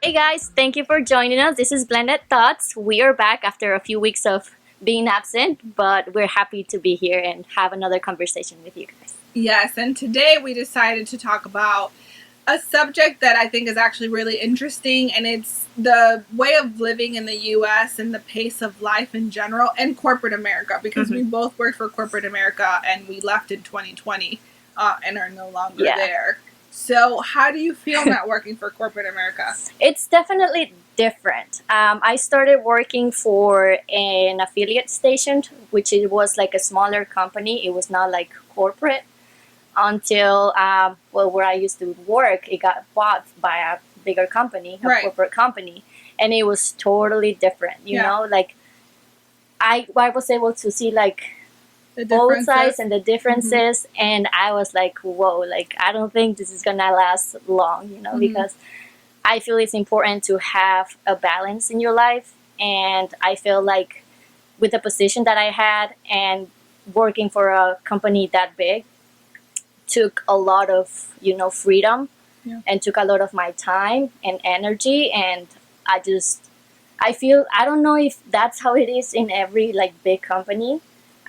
Hey guys, thank you for joining us. This is Blended Thoughts. We are back after a few weeks of being absent, but we're happy to be here and have another conversation with you guys. Yes, and today we decided to talk about a subject that I think is actually really interesting, and it's the way of living in the US and the pace of life in general and corporate America, because we both worked for corporate America and we left in 2020 and are no longer there. So how do you feel not working for corporate America? It's definitely different. I started working for an affiliate station, which it was like a smaller company. It was not like corporate until, where I used to work, it got bought by a bigger company, a corporate company. And it was totally different, you know? Like, I was able to see, like, both sides and the differences, and I was like, whoa, like, I don't think this is gonna last long, you know, because I feel it's important to have a balance in your life. And I feel like with the position that I had and working for a company that big took a lot of, you know, freedom and took a lot of my time and energy. And I feel, I don't know if that's how it is in every like big company.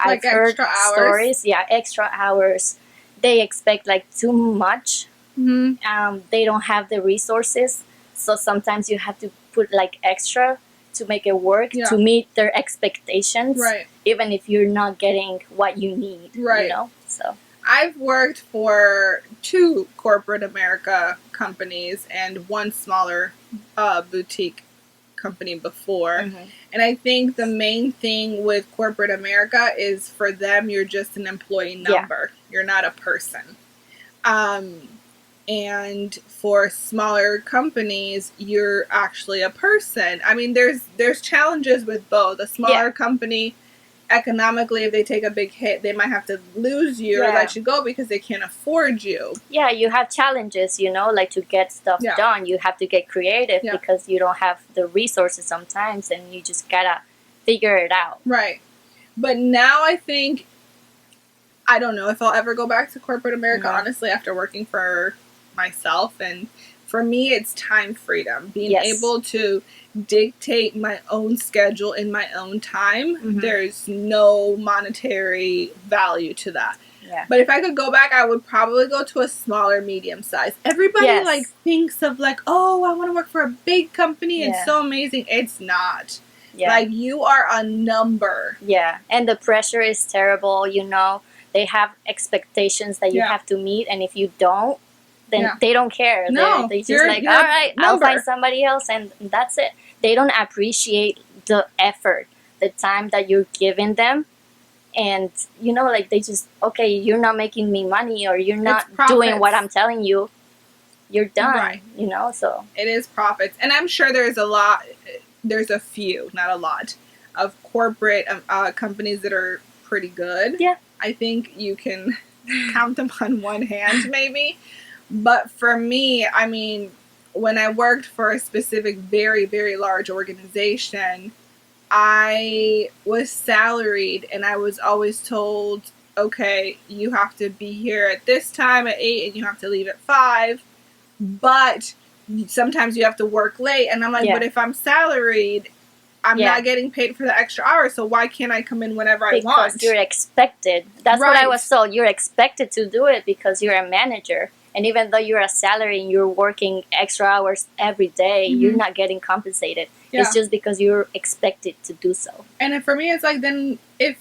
Like I've heard extra hours? stories, extra hours. They expect like too much. They don't have the resources, so sometimes you have to put like extra to make it work to meet their expectations, even if you're not getting what you need. You know, so I've worked for 2 corporate America companies and 1 smaller boutique company before. And I think the main thing with corporate America is for them, you're just an employee number. You're not a person. And for smaller companies, you're actually a person. I mean, there's challenges with both. A smaller company, economically, if they take a big hit, they might have to lose you or let you go because they can't afford you. Yeah, you have challenges, you know, like to get stuff done. You have to get creative because you don't have the resources sometimes, and you just gotta figure it out. Right. But now I think, I don't know if I'll ever go back to corporate America, honestly, after working for myself. And for me, it's time freedom. Being able to dictate my own schedule in my own time. There's no monetary value to that. But if I could go back, I would probably go to a smaller, medium size. Everybody like thinks of like, oh, I want to work for a big company. It's so amazing. It's not. Like, you are a number. And the pressure is terrible, you know. They have expectations that you have to meet, and if you don't, then they don't care. No, they just like, all right, I'll find somebody else, and that's it. They don't appreciate the effort, the time that you're giving them. And, you know, like, they just, okay, you're not making me money, or you're not doing what I'm telling you, you're done, you know, so. It is profits. And I'm sure there's a few, not a lot, of corporate companies that are pretty good. I think you can count them on one hand, maybe. But for me, I mean, when I worked for a specific very, very large organization, I was salaried, and I was always told, okay, you have to be here at this time at 8 and you have to leave at 5, but sometimes you have to work late. And I'm like, but if I'm salaried, I'm not getting paid for the extra hours, so why can't I come in whenever I want? Because you're expected. That's what I was told. You're expected to do it because you're a manager. And even though you're a salary and you're working extra hours every day, you're not getting compensated. It's just because you're expected to do so. And for me, it's like, then if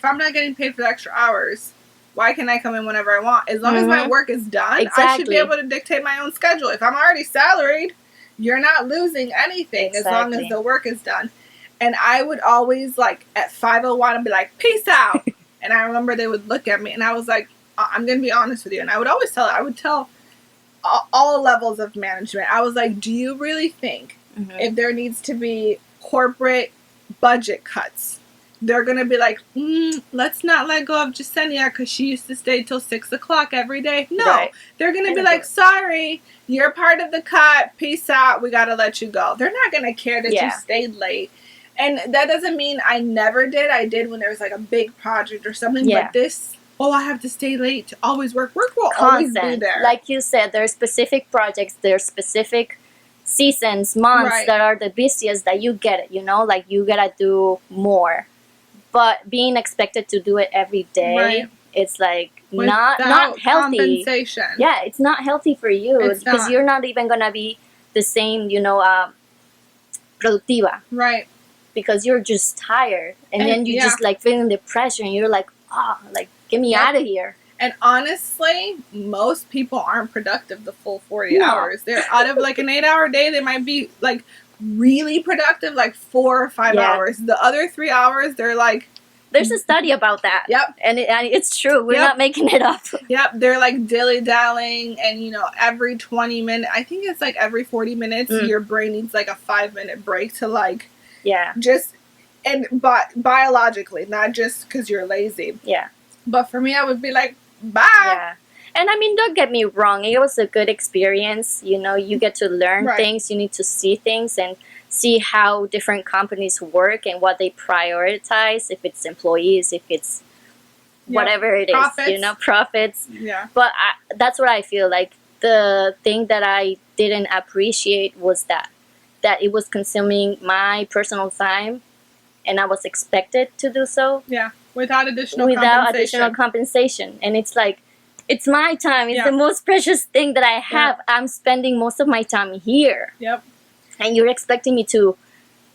I'm not getting paid for the extra hours, why can I come in whenever I want? As long as my work is done, I should be able to dictate my own schedule. If I'm already salaried, you're not losing anything as long as the work is done. And I would always, like, at 5:01, I'd be like, peace out. And I remember they would look at me, and I was like, I'm going to be honest with you. And I would always tell all levels of management, I was like, do you really think if there needs to be corporate budget cuts, they're going to be like, let's not let go of Jasenia because she used to stay till 6 o'clock every day? No. They're going to be like, sorry, you're part of the cut. Peace out. We got to let you go. They're not going to care that you stayed late. And that doesn't mean I never did. I did when there was like a big project or something. But this, I have to stay late to always work. Work will always be there. Like you said, there are specific projects. There are specific seasons, months Right. that are the busiest that you get it, like you gotta do more. But being expected to do it every day, Right. it's like Without not healthy. compensation. Yeah, it's not healthy for you It's because not. you're not even gonna be the same, productiva, Right. because you're just tired, and then you yeah. just like feeling the pressure, and you're like, like get me Yep. out of here. And honestly, most people aren't productive the full 40 No. hours. They're out of like an 8-hour day, they might be like really productive, like 4 or 5 Yeah. hours. The other 3 hours, they're like, There's a study about that. Yep. And it's true. We're Yep. not making it up. Yep, they're like dilly-dallying, and every 20 minutes, I think it's like every 40 minutes, your brain needs like a 5-minute break to like, Yeah. just, and biologically, not just because you're lazy. Yeah. But for me, I would be like, bye. Yeah. And I mean, don't get me wrong. It was a good experience. You get to learn Right. things. You need to see things and see how different companies work and what they prioritize. If it's employees, if it's whatever it is, profits. Yeah. But that's what I feel like. The thing that I didn't appreciate was that it was consuming my personal time, and I was expected to do so. Yeah. Without additional compensation. And it's like, it's my time. It's Yeah. the most precious thing that I have. Yeah. I'm spending most of my time here. Yep. And you're expecting me to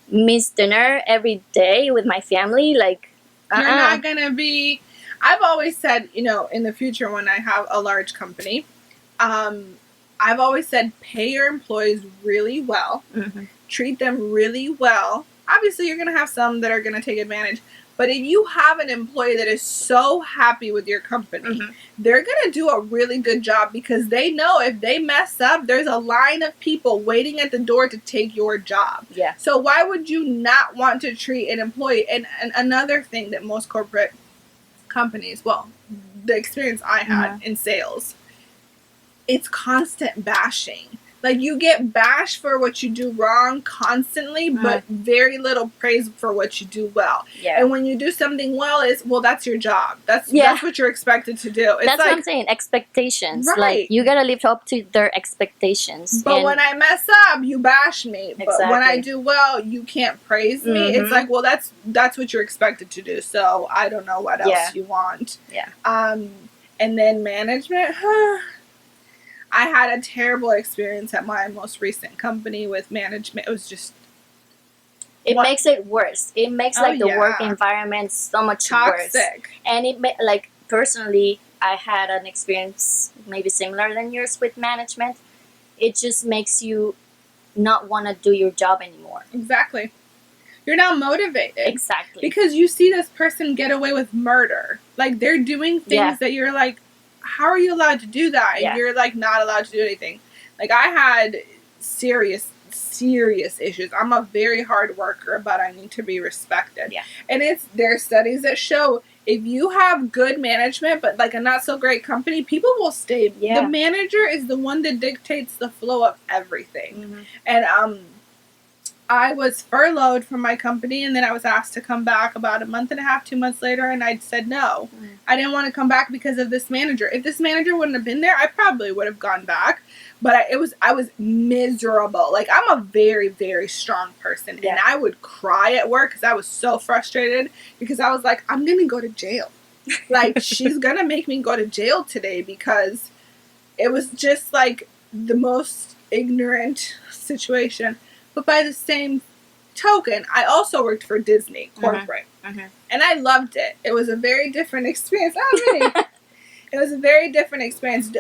miss dinner every day with my family? Like, You're not going to be... I've always said, in the future when I have a large company, I've always said pay your employees really well. Mm-hmm. Treat them really well. Obviously, you're going to have some that are going to take advantage. But if you have an employee that is so happy with your company, Mm-hmm. they're going to do a really good job, because they know if they mess up, there's a line of people waiting at the door to take your job. Yeah. So why would you not want to treat an employee? And another thing that most corporate companies, well, the experience I had in sales, it's constant bashing. Like, you get bashed for what you do wrong constantly, but very little praise for what you do well. Yeah. And when you do something well, that's your job. That's what you're expected to do. It's that's like, what I'm saying. Expectations. Right. Like, you gotta live up to their expectations. But when I mess up, you bash me. But when I do well, you can't praise me. Mm-hmm. It's like, well, that's what you're expected to do. So I don't know what else you want. Yeah. And then management. I had a terrible experience at my most recent company with management. It was just... It makes it worse. It makes the work environment so much toxic. Worse. And personally, I had an experience maybe similar than yours with management. It just makes you not want to do your job anymore. Exactly. You're not motivated. Exactly. Because you see this person get away with murder. Like, they're doing things that you're like, how are you allowed to do that? And you're like not allowed to do anything. Like, I had serious issues. I'm a very hard worker, but I need to be respected. Yeah. And there are studies that show if you have good management, but like a not so great company, people will stay. Yeah. The manager is the one that dictates the flow of everything. Mm-hmm. And I was furloughed from my company, and then I was asked to come back about a month and a half, 2 months later, and I said no. I didn't want to come back because of this manager. If this manager wouldn't have been there, I probably would have gone back. But I was miserable. Like, I'm a very, very strong person, and I would cry at work because I was so frustrated, because I was like, I'm going to go to jail. Like, she's going to make me go to jail today, because it was just like the most ignorant situation. But by the same token, I also worked for Disney corporate, and I loved it. It was a very different experience. It was a very different experience.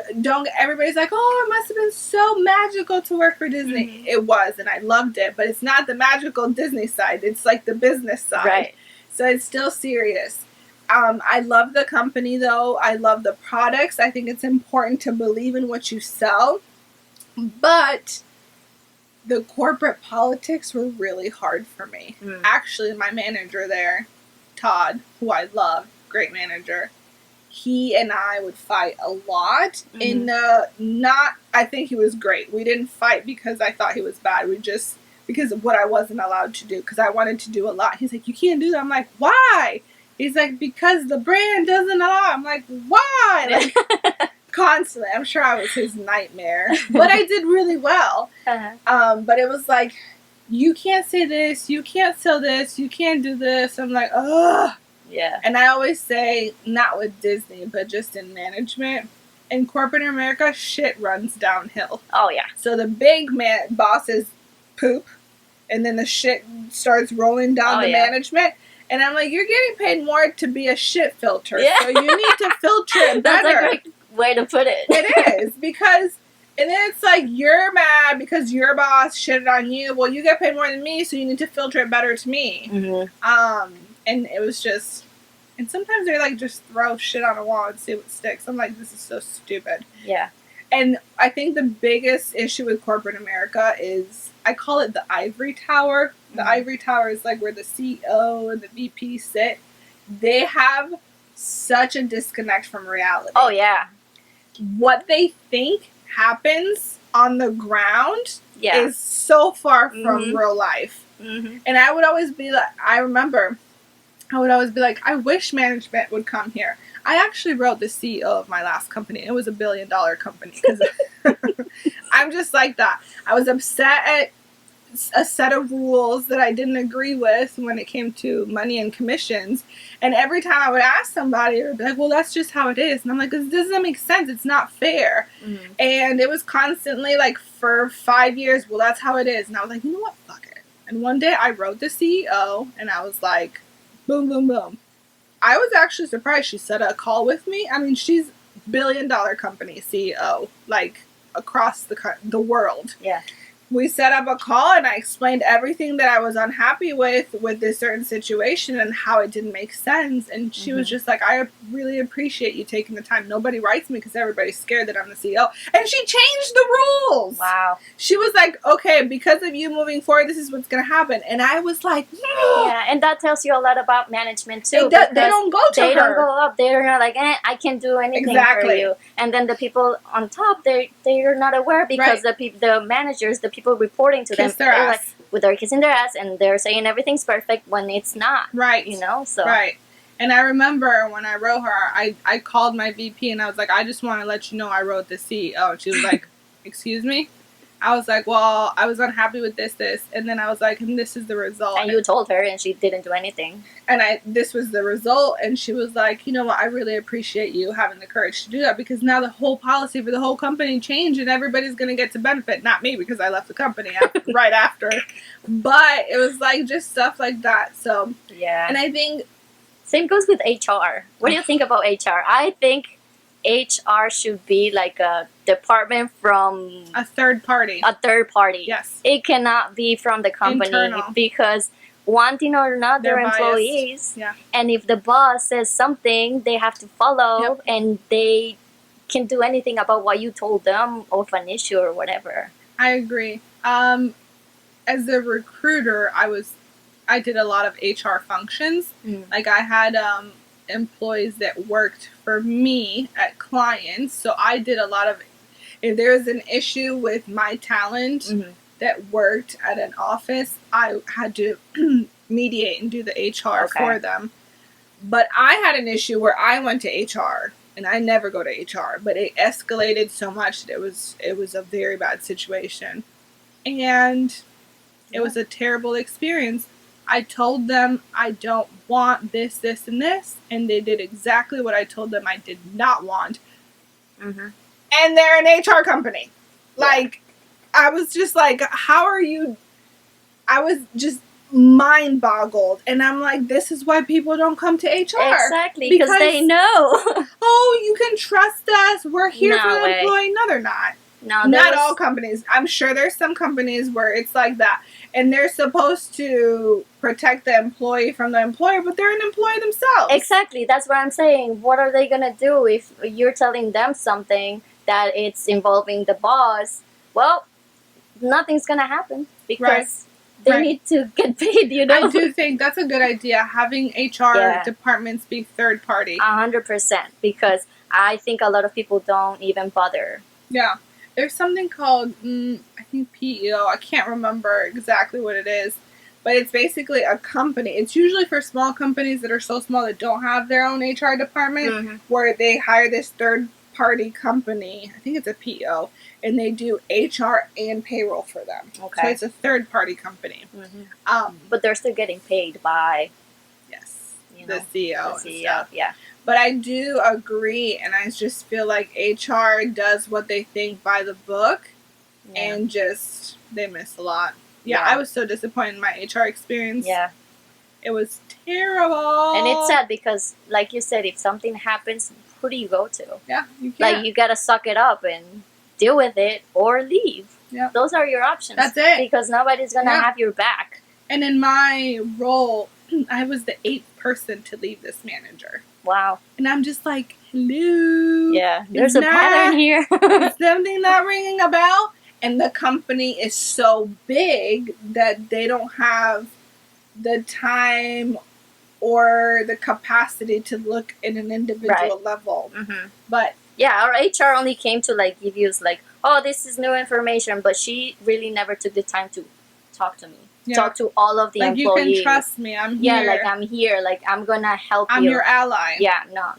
Everybody's like, oh, it must have been so magical to work for Disney. Mm-hmm. It was, and I loved it. But it's not the magical Disney side. It's like the business side. Right. So it's still serious. I love the company, though. I love the products. I think it's important to believe in what you sell. But the corporate politics were really hard for me. Actually, my manager there, Todd, who I love, great manager, he and I would fight a lot. I think he was great. We didn't fight because I thought he was bad. Because of what I wasn't allowed to do, because I wanted to do a lot. He's like, you can't do that. I'm like, why? He's like, because the brand doesn't allow. I'm like, why? Like, constantly. I'm sure I was his nightmare. But I did really well. But it was like, you can't say this, you can't sell this, you can't do this. I'm like, ugh. Yeah. And I always say, not with Disney, but just in management, in corporate America, shit runs downhill. Oh, yeah. So the big bosses poop, and then the shit starts rolling down to management. And I'm like, you're getting paid more to be a shit filter. Yeah. So you need to filter it better. That's a great way to put it. It is. Because, and then it's like, you're mad because your boss shitted on you. Well, you get paid more than me, so you need to filter it better to me. Mm-hmm. And it was just, and sometimes they like just throw shit on a wall and see what sticks. I'm like, this is so stupid. Yeah. And I think the biggest issue with corporate America is, I call it the ivory tower. The ivory tower is like where the CEO and the VP sit. They have such a disconnect from reality. Oh, yeah. What they think happens on the ground is so far from real life. Mm-hmm. And I would always be like, I would always be like, I wish management would come here. I actually wrote the CEO of my last company. It was $1 billion company. Because I'm just like that. I was upset at a set of rules that I didn't agree with when it came to money and commissions. And every time I would ask somebody, they would be like, well, that's just how it is. And I'm like, this doesn't make sense. It's not fair. Mm-hmm. And it was constantly like, for 5 years, well, that's how it is. And I was like, you know what? Fuck it. And one day I wrote the CEO and I was like, boom, boom, boom. I was actually surprised she set a call with me. I mean, she's $1 billion company CEO, like across the world. Yeah. We set up a call and I explained everything that I was unhappy with this certain situation and how it didn't make sense. And she was just like, I really appreciate you taking the time. Nobody writes me because everybody's scared that I'm the CEO. And she changed the rules. Wow. She was like, okay, because of you moving forward, this is what's going to happen. And I was like, no. Yeah, and that tells you a lot about management too. They don't go to her. They don't go up. They're not like, I can't do anything for you. And then the people on top, they're not aware because the managers, the people reporting to them, they're like, they're kissing their ass and they're saying everything's perfect when it's not. Right. You know? So. Right. And I remember when I wrote her, I called my VP and I was like, I just want to let you know I wrote the CEO. And she was like, excuse me? I was like, well, I was unhappy with this. And then I was like, and this is the result. And you told her and she didn't do anything. And this was the result. And she was like, you know what? I really appreciate you having the courage to do that because now the whole policy for the whole company changed and everybody's going to get to benefit. Not me because I left the company right after. But it was like just stuff like that. So, yeah. And I think. Same goes with HR. What do you think about HR? I think HR should be like a department from a third party. Yes. It cannot be from the company. Internal. Because one thing or another, employees. Yeah. And if the boss says something, they have to follow and they can do anything about what you told them of an issue or whatever. I agree. As a recruiter, I did a lot of HR functions. Like I had employees that worked for me at clients. So I did a lot of, if there's an issue with my talent that worked at an office, I had to mediate and do the HR for them. But I had an issue where I went to HR, and I never go to HR, but it escalated so much that it was a very bad situation. And it was a terrible experience. I told them I don't want this, this, and this, and they did exactly what I told them I did not want. And they're an HR company. Like, I was just like, how are you? I was just mind boggled, and I'm like, this is why people don't come to HR. Exactly, because they know. Oh, you can trust us. We're here for the employee. No, they're not. No, not all companies. I'm sure there's some companies where it's like that. And they're supposed to protect the employee from the employer, but they're an employee themselves. Exactly. That's what I'm saying. What are they going to do if you're telling them something that it's involving the boss? Well, nothing's going to happen because they need to get paid, you know? I do think that's a good idea, having HR departments be third party. 100%, because I think a lot of people don't even bother. Yeah. There's something called, I think PEO. I can't remember exactly what it is. But it's basically a company. It's usually for small companies that are so small that don't have their own HR department, where they hire this third party company. I think it's a PO, and they do HR and payroll for them. Okay. So it's a third party company. But they're still getting paid by the CEO. The CEO, yeah. But I do agree, and I just feel like HR does what they think by the book, and just they miss a lot. Yeah, I was so disappointed in my HR experience. Yeah. It was terrible. And it's sad because, like you said, if something happens, who do you go to? Yeah, you can't. Like, you gotta suck it up and deal with it or leave. Yeah. Those are your options. That's it. Because nobody's gonna have your back. And in my role, I was the 8th person to leave this manager. Wow. And I'm just like, hello. Yeah, there's a pattern here. Is something not ringing a bell? And the company is so big that they don't have the time or the capacity to look in an individual level. But yeah, our HR only came to like give you like, oh, this is new information, but she really never took the time to talk to me. Talk to all of the employees. You can trust me. I'm here. Yeah, like I'm here. Like I'm gonna help you. I'm your ally. Yeah, no.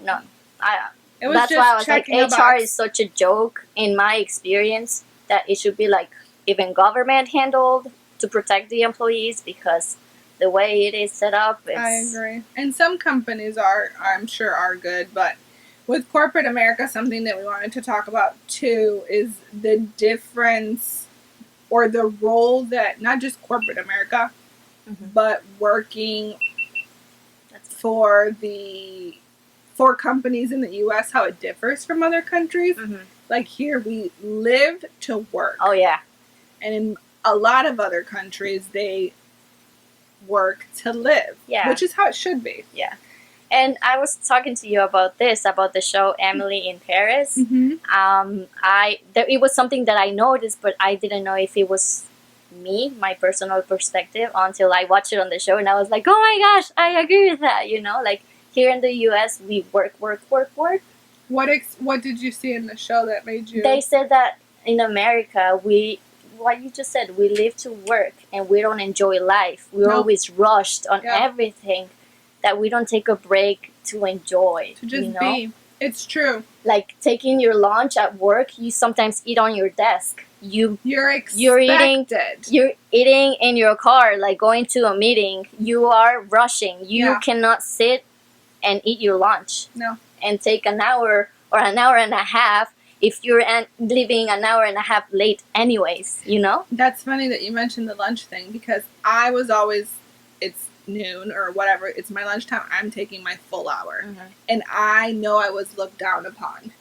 It was that's just why I was like, HR box. is such a joke in my experience that it should be like even government handled to protect the employees, because the way it is set up, I agree. And some companies I'm sure are good, but with corporate America, something that we wanted to talk about too is the difference or the role that not just corporate America, but working for companies in the U.S., how it differs from other countries. Like here, we live to work. Oh, yeah. And in a lot of other countries, they work to live. Yeah. Which is how it should be. Yeah. And I was talking to you about the show Emily in Paris. It was something that I noticed, but I didn't know if it was me, my personal perspective, until I watched it on the show, and I was like, oh my gosh, I agree with that. Like here in the U.S., we work. What did you see in the show that made you? They said that in America, what you just said, we live to work and we don't enjoy life. We're always rushed on everything, that we don't take a break to enjoy. To just be. It's true. Like taking your lunch at work, you sometimes eat on your desk. You're expected. You're eating in your car, like going to a meeting. You are rushing. You cannot sit and eat your lunch. No. And take an hour or an hour and a half if you're leaving an hour and a half late anyways, That's funny that you mentioned the lunch thing, because I was always, it's noon or whatever, it's my lunchtime, I'm taking my full hour. And I know I was looked down upon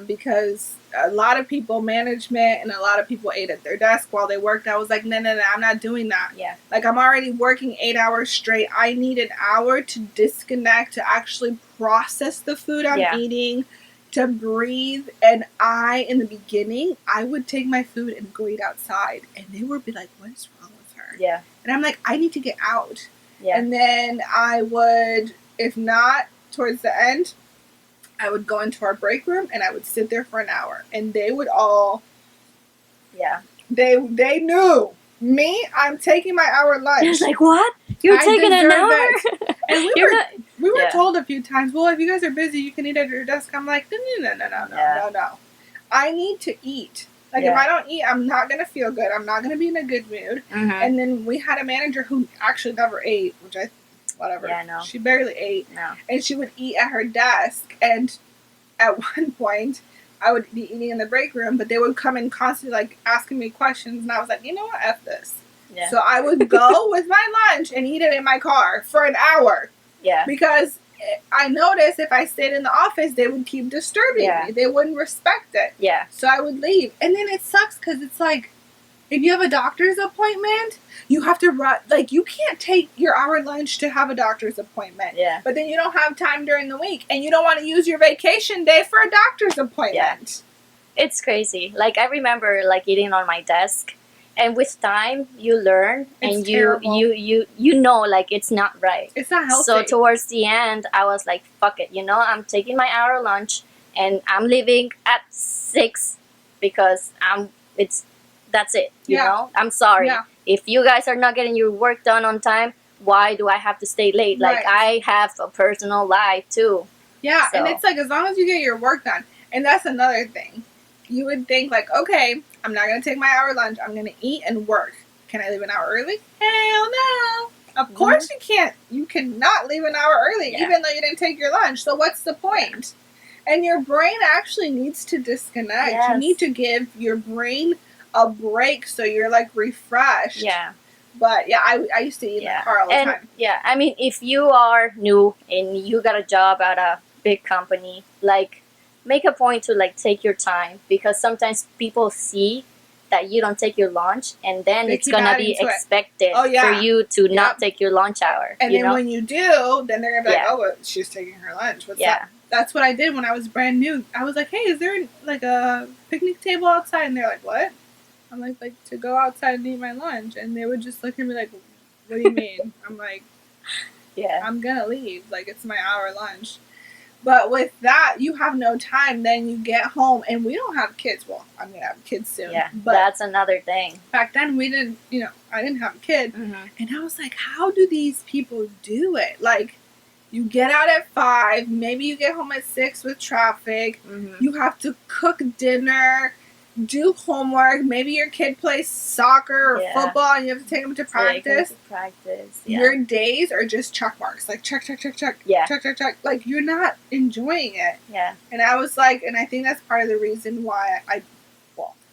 because a lot of people, management and a lot of people ate at their desk while they worked. I was like, no, I'm not doing that. Yeah. Like, I'm already working 8 hours straight. I need an hour to disconnect, to actually process the food I'm eating, to breathe. And in the beginning, I would take my food and go eat outside, and they would be like, what is wrong with her? Yeah. And I'm like, I need to get out. Yeah. And then I would, if not towards the end, I would go into our break room and I would sit there for an hour, and they would all, they knew me. I'm taking my hour lunch. It's like, what? You're taking an hour? And we were told a few times, well, if you guys are busy, you can eat at your desk. I'm like, no. I need to eat. Like, if I don't eat, I'm not going to feel good. I'm not going to be in a good mood. And then we had a manager who actually never ate, which whatever. Yeah, no. She barely ate. No. And she would eat at her desk. And at one point, I would be eating in the break room, but they would come in constantly, like, asking me questions. And I was like, you know what? F this. Yeah. So I would go with my lunch and eat it in my car for an hour. Yeah. Because I noticed if I stayed in the office, they would keep disturbing me. They wouldn't respect it. Yeah. So I would leave. And then it sucks because it's like, if you have a doctor's appointment, you have to run. Like, you can't take your hour lunch to have a doctor's appointment. Yeah. But then you don't have time during the week. And you don't want to use your vacation day for a doctor's appointment. Yeah. It's crazy. Like, I remember, like, eating on my desk. And with time, you learn, and you know, like, it's not right. It's not healthy. So towards the end, I was like, fuck it. I'm taking my hour lunch, and I'm leaving at 6 because that's it. You know? I'm sorry. Yeah. If you guys are not getting your work done on time, why do I have to stay late? Like, I have a personal life too. Yeah, so. And it's like, as long as you get your work done. And that's another thing. You would think like, okay, I'm not going to take my hour lunch. I'm going to eat and work. Can I leave an hour early? Hell no. Of course you can't. You cannot leave an hour early, even though you didn't take your lunch. So what's the point? And your brain actually needs to disconnect. Yes. You need to give your brain a break so you're like refreshed. Yeah. But yeah, I used to eat in the car all the time. Yeah, I mean, if you are new and you got a job at a big company, like, make a point to like take your time, because sometimes people see that you don't take your lunch, and then it's gonna be expected for you to not take your lunch hour. And then when you do, then they're gonna be like, "Oh, well, she's taking her lunch." What's up? That's what I did when I was brand new. I was like, "Hey, is there like a picnic table outside?" And they're like, "What?" I'm like to go outside and eat my lunch, and they would just look at me like, "What do you mean?" I'm like, I'm gonna leave. Like, it's my hour lunch." But with that, you have no time. Then you get home, and we don't have kids. Well, I'm going to have kids soon. Yeah, but that's another thing. Back then, we didn't, I didn't have a kid. Mm-hmm. And I was like, how do these people do it? Like, you get out at 5. Maybe you get home at 6 with traffic. Mm-hmm. You have to cook dinner, do homework. Maybe your kid plays soccer or football, and you have to take them to practice. Your days are just check marks, like check, check, check, check, check, check, check. Like, you're not enjoying it. Yeah. And I was like, and I think that's part of the reason why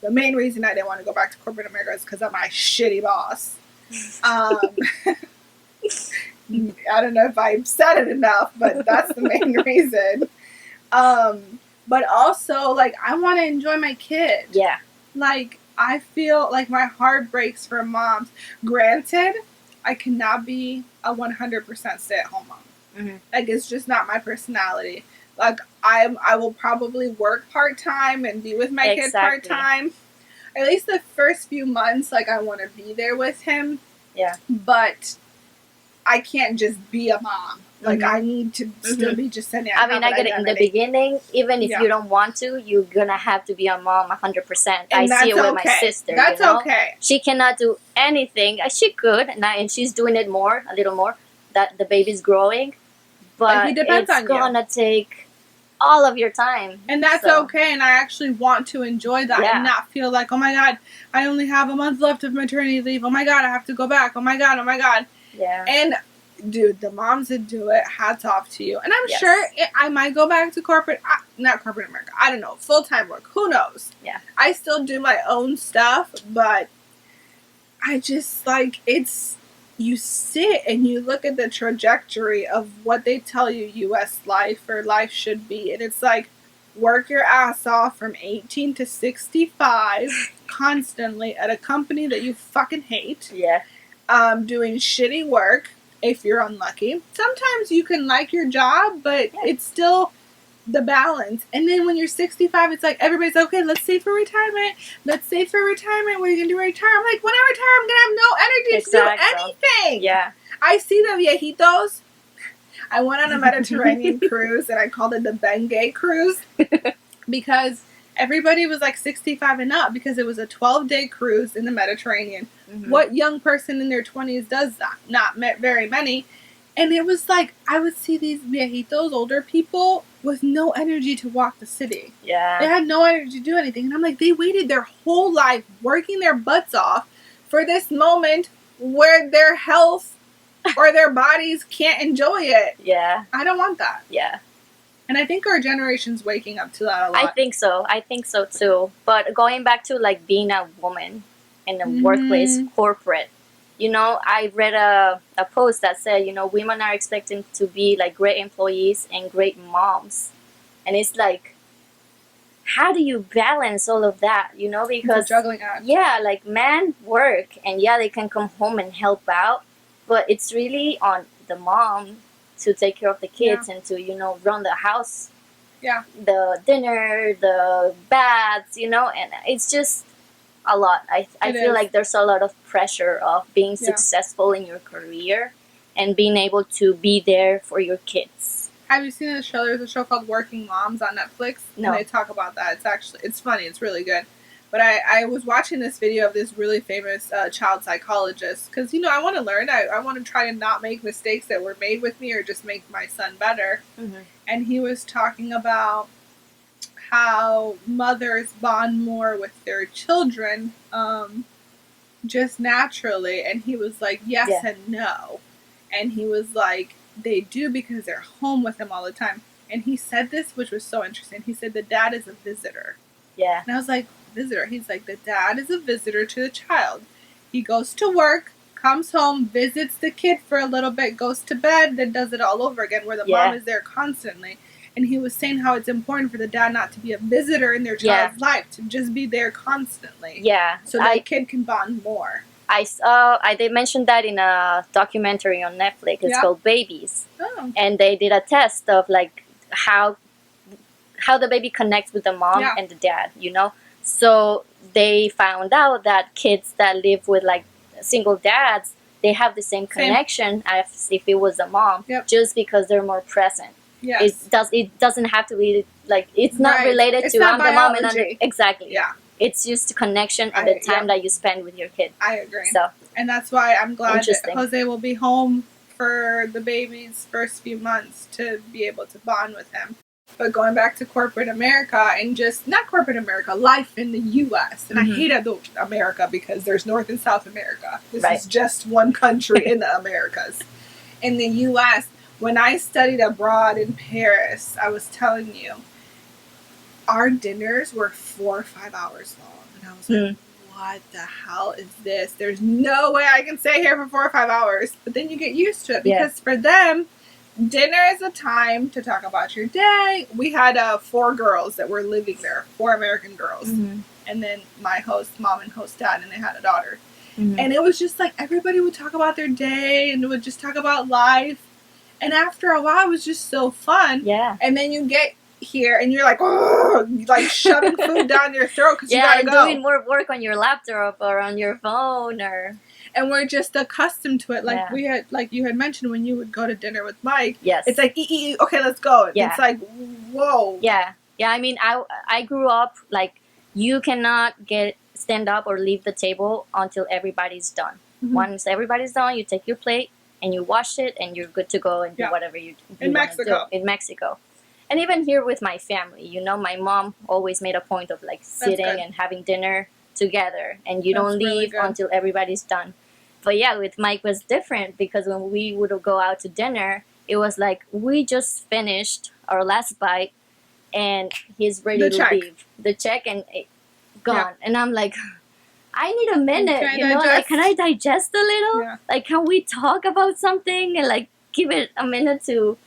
the main reason I didn't want to go back to corporate America is because of my shitty boss. I don't know if I've said it enough, but that's the main reason. But also, like, I want to enjoy my kid. Yeah. Like, I feel like my heart breaks for moms. Granted, I cannot be a 100% stay-at-home mom. Mm-hmm. Like, it's just not my personality. Like, I will probably work part-time and be with my kid part-time. At least the first few months, like, I want to be there with him. Yeah. But I can't just be a mom. Like, I need to still be just sending out. I mean, I get it in the beginning. Even if you don't want to, you're going to have to be a mom 100%. I see it with my sister. That's okay. She cannot do anything. She could, and she's doing it a little more, that the baby's growing. But it's going to take all of your time. And that's okay, and I actually want to enjoy that and not feel like, oh my God, I only have a month left of maternity leave. Oh my God, I have to go back. Oh my God, oh my God. Yeah. And dude, the moms that do it, hats off to you. And I'm sure I might go back to not corporate America. I don't know, full-time work. Who knows? Yeah. I still do my own stuff, but I just, like, you sit and you look at the trajectory of what they tell you U.S. life or life should be. And it's like, work your ass off from 18 to 65 constantly at a company that you fucking hate. Yeah. Doing shitty work. If you're unlucky. Sometimes you can like your job, but it's still the balance. And then when you're 65, it's like everybody's okay, let's save for retirement. Let's save for retirement. What are you going to do retire? I'm like, when I retire, I'm going to have no energy to do anything. Yeah. I see the viejitos. I went on a Mediterranean cruise, and I called it the Bengay cruise because everybody was like 65 and up because it was a 12-day cruise in the Mediterranean. Mm-hmm. What young person in their 20s does that? Not very many. And it was like, I would see these viejitos, older people, with no energy to walk the city. Yeah. They had no energy to do anything. And I'm like, they waited their whole life working their butts off for this moment where their health or their bodies can't enjoy it. Yeah. I don't want that. Yeah. And I think our generation's waking up to that a lot. I think so too. But going back to like being a woman in the workplace, corporate, I read a post that said, women are expected to be like great employees and great moms. And it's like, how do you balance all of that? Because juggling act. Yeah, like men work and they can come home and help out, but it's really on the mom to take care of the kids and to, run the house. Yeah. The dinner, the baths, and it's just a lot. I feel like there's a lot of pressure of being successful in your career and being able to be there for your kids. Have you seen the show? There's a show called Working Moms on Netflix. No. And they talk about that. It's funny. It's really good. But I was watching this video of this really famous child psychologist because, I want to learn. I want to try to not make mistakes that were made with me or just make my son better. Mm-hmm. And he was talking about how mothers bond more with their children just naturally. And he was like, yes and no. And he was like, they do because they're home with him all the time. And he said this, which was so interesting. He said the dad is a visitor. Yeah. And I was like, visitor? He's like, the dad is a visitor to the child. He goes to work, comes home, visits the kid for a little bit, goes to bed, then does it all over again, where the mom is there constantly. And he was saying how it's important for the dad not to be a visitor in their child's life, to just be there constantly. Yeah. So that kid can bond more. I did mention that in a documentary on Netflix. It's called Babies. Oh. And they did a test of like how the baby connects with the mom and the dad, you know? So they found out that kids that live with like single dads, they have the same connection as if it was a mom, just because they're more present. Yes. It doesn't have to be like, it's not related it's to not the mom and exactly. Yeah. It's just connection and the time that you spend with your kid. I agree. So, and that's why I'm glad that Jose will be home for the baby's first few months to be able to bond with him. But going back to corporate America and just, not corporate America, life in the U.S. And I hate America because there's North and South America. This is just one country in the Americas. In the U.S., when I studied abroad in Paris, I was telling you, our dinners were 4 or 5 hours long. And I was like, what the hell is this? There's no way I can stay here for 4 or 5 hours. But then you get used to it because for them, dinner is a time to talk about your day. We had 4 girls that were living there, 4 American girls. And then my host mom and host dad, and they had a daughter. And it was just like everybody would talk about their day and would just talk about life. And after a while, it was just so fun. Yeah. And then you get here and you're like, oh, like shoving food down your throat because you gotta go. Doing more work on your laptop or on your phone and we're just accustomed to it. Like we had, like you had mentioned when you would go to dinner with Mike. Yes. It's like, okay, let's go. Yeah. It's like, whoa. Yeah. Yeah. I mean, I grew up like you cannot stand up or leave the table until everybody's done. Once everybody's done, you take your plate and you wash it and you're good to go and do whatever you in Mexico. Do. In Mexico. And even here with my family, you know, my mom always made a point of like sitting and having dinner together, and you don't leave until everybody's done. But yeah, with Mike was different because when we would go out to dinner, it was like we just finished our last bite and he's ready to leave. The check and gone. And I'm like, I need a minute, like, can I digest a little? Yeah. Like, can we talk about something and like give it a minute to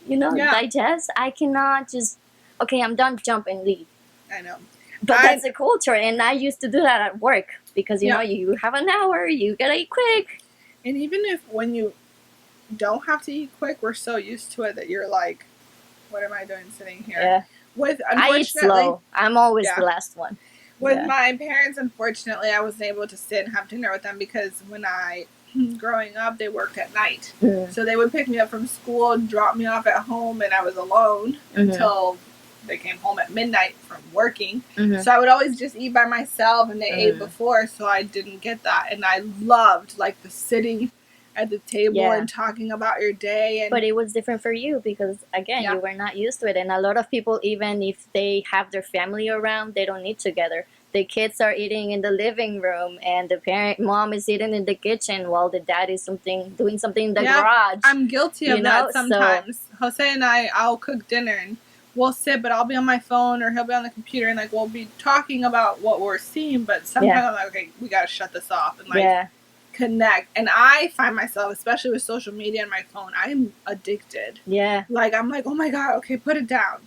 digest? I cannot just, okay, I'm done, jump and leave. I know. But that's a culture, and I used to do that at work because, you know, you have an hour, you gotta eat quick. And even if when you don't have to eat quick, we're so used to it that you're like, what am I doing sitting here? Yeah. I eat slow. I'm always the last one. With my parents, unfortunately, I wasn't able to sit and have dinner with them because growing up, they worked at night. So they would pick me up from school, drop me off at home, and I was alone until they came home at midnight from working. So I would always just eat by myself, and they ate before, so I didn't get that. And I loved like the sitting at the table and talking about your day. But it was different for you because, again, you were not used to it. And a lot of people, even if they have their family around, they don't eat together. The kids are eating in the living room, and the mom is eating in the kitchen while the dad is doing something in the garage. I'm guilty of that sometimes. So, Jose and I'll cook dinner, and we'll sit, but I'll be on my phone or he'll be on the computer, and like we'll be talking about what we're seeing. But sometimes I'm like, okay, we gotta shut this off and like connect. And I find myself, especially with social media and my phone, I'm addicted. Yeah. Like I'm like, oh my god, okay, put it down.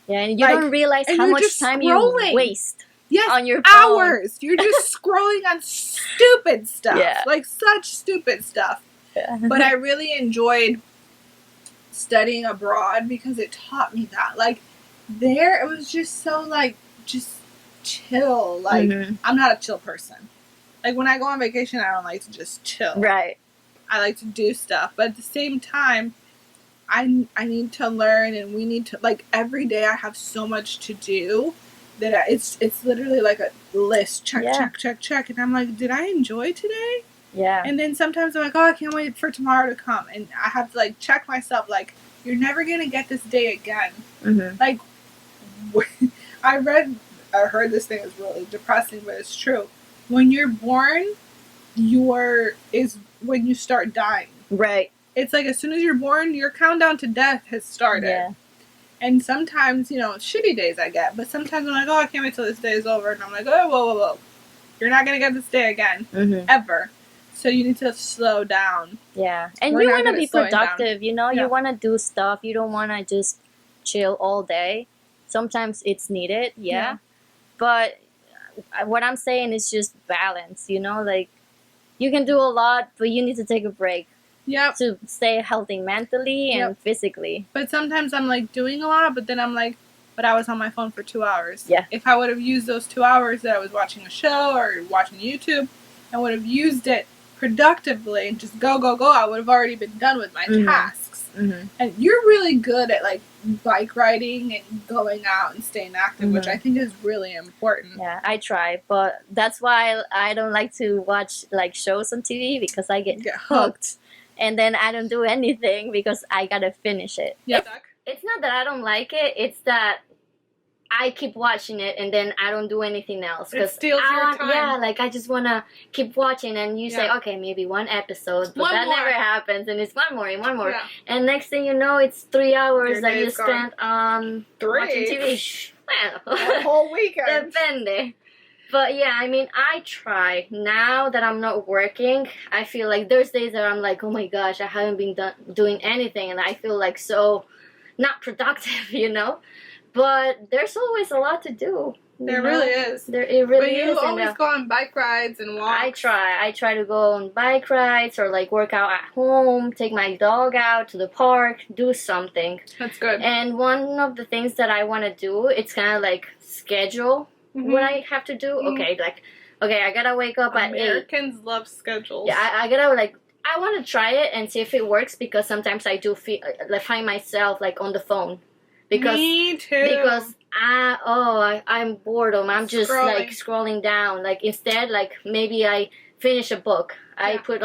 Yeah, and you don't realize how much time you waste. Yes, on your phone. Hours. You're just scrolling on stupid stuff. Yeah. Like such stupid stuff. Yeah. But I really enjoyed studying abroad because it taught me that. Like there, it was just so like just chill. Like I'm not a chill person. Like when I go on vacation, I don't like to just chill. Right. I like to do stuff, but at the same time, I need to learn, and we need to, like, every day I have so much to do that it's literally like a list. Check. And I'm like, did I enjoy today? Yeah. And then sometimes I'm like, oh, I can't wait for tomorrow to come. And I have to, like, check myself, like, you're never going to get this day again. Like, I heard this thing is really depressing, but it's true. When you're born, is when you start dying. Right. It's like as soon as you're born, your countdown to death has started. Yeah. And sometimes, shitty days I get, but sometimes I'm like, oh, I can't wait till this day is over. And I'm like, oh, whoa. You're not going to get this day again. Ever. So you need to slow down. Yeah. And you want to be productive, you want to do stuff. You don't want to just chill all day. Sometimes it's needed, yeah. But what I'm saying is just balance, like you can do a lot, but you need to take a break. Yep. To stay healthy mentally and physically. But sometimes I'm like doing a lot, but then I'm like, but I was on my phone for 2 hours. Yeah. If I would have used those 2 hours that I was watching a show or watching YouTube, I would have used it productively and just go, I would have already been done with my tasks. And you're really good at like bike riding and going out and staying active, which I think is really important. Yeah, I try, but that's why I don't like to watch like shows on TV because I get hooked. And then I don't do anything because I gotta finish it. Yeah. It's not that I don't like it, it's that I keep watching it and then I don't do anything else. It steals your time. Yeah, like I just wanna keep watching and you say, okay, maybe one episode, but that never happens and it's one more. Yeah. And next thing you know, it's 3 hours that you spent on watching TV. Well, a whole weekend. Depende. But yeah, I mean, I try. Now that I'm not working, I feel like there's days that I'm like, oh my gosh, I haven't been doing anything and I feel like so not productive, But there's always a lot to do. There really is. It really is. But you always go on bike rides and walks. I try to go on bike rides or like work out at home, take my dog out to the park, do something. That's good. And one of the things that I want to do, it's kind of like schedule what I have to do. Okay, I gotta wake up at 8. Americans love schedules. Yeah, I gotta I want to try it and see if it works because sometimes I do find myself like on the phone. Because, me too. Because I'm boredom. I'm just like scrolling down. Like instead, like maybe I finish a book. I put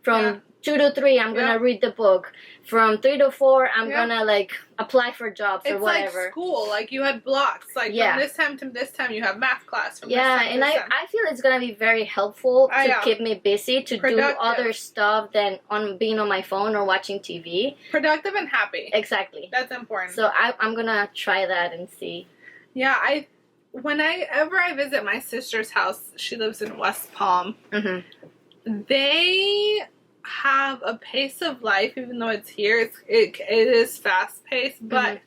from 2 to 3, I'm gonna read the book. From 3 to 4, I'm gonna like apply for jobs or whatever. It's like school. Like you had blocks. Like from this time to this time, you have math class. From this time and I feel it's gonna be very helpful to keep me busy to do other stuff than being on my phone or watching TV. Productive and happy. Exactly. That's important. So I'm gonna try that and see. Yeah, whenever I visit my sister's house, she lives in West Palm. They have a pace of life, even though it's here. It is fast paced, but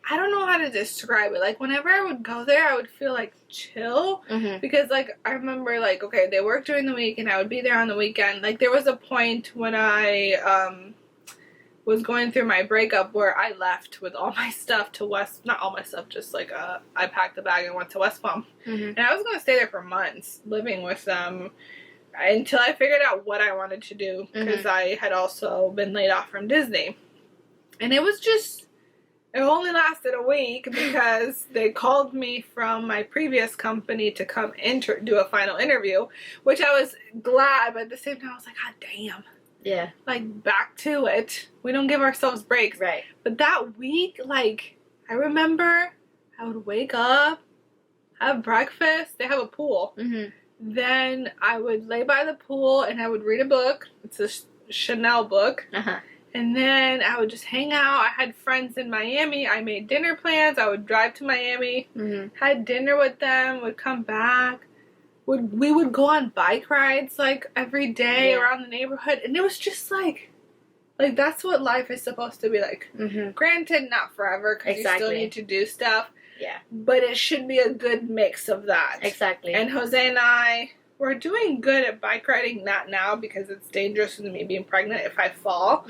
I don't know how to describe it. Like whenever I would go there, I would feel like chill because like I remember like they work during the week and I would be there on the weekend. Like there was a point when I was going through my breakup where I left with all my stuff to not all my stuff, just like I packed a bag and went to West Palm, and I was gonna stay there for months living with them. Until I figured out what I wanted to do, because I had also been laid off from Disney. And it only lasted a week because they called me from my previous company to come do a final interview, which I was glad, but at the same time I was like, God damn. Yeah. Like, back to it. We don't give ourselves breaks. Right. But that week, like, I remember I would wake up, have breakfast, they have a pool. Then I would lay by the pool and I would read a book. It's a Chanel book. And then I would just hang out. I had friends in Miami. I made dinner plans. I would drive to Miami, had dinner with them, would come back. We would go on bike rides like every day around the neighborhood. And it was just like that's what life is supposed to be like. Granted, not forever because you still need to do stuff. Yeah. But it should be a good mix of that. Exactly. And Jose and I, we're doing good at bike riding, not now because it's dangerous with me being pregnant if I fall.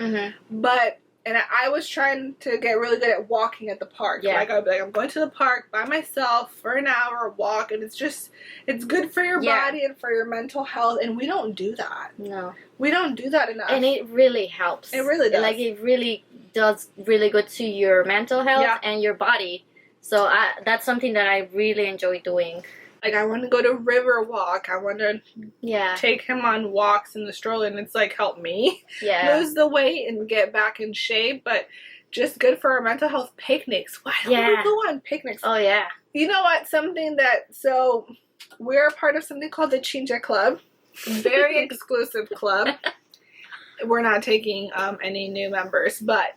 But, and I was trying to get really good at walking at the park. Yeah. Like, I would be like, I'm going to the park by myself for an hour, walk, and it's good for your body and for your mental health, and we don't do that. No. We don't do that enough. And it really helps. It really does. Like, it really does really good to your mental health and your body. So that's something that I really enjoy doing. Like, I want to go to Riverwalk. I want to take him on walks in the stroller, and it's like, help me lose the weight and get back in shape. But just good for our mental health, picnics. Why don't we go on picnics? Oh, yeah. You know what? So we're a part of something called the Chincha Club. Very exclusive club. We're not taking any new members, but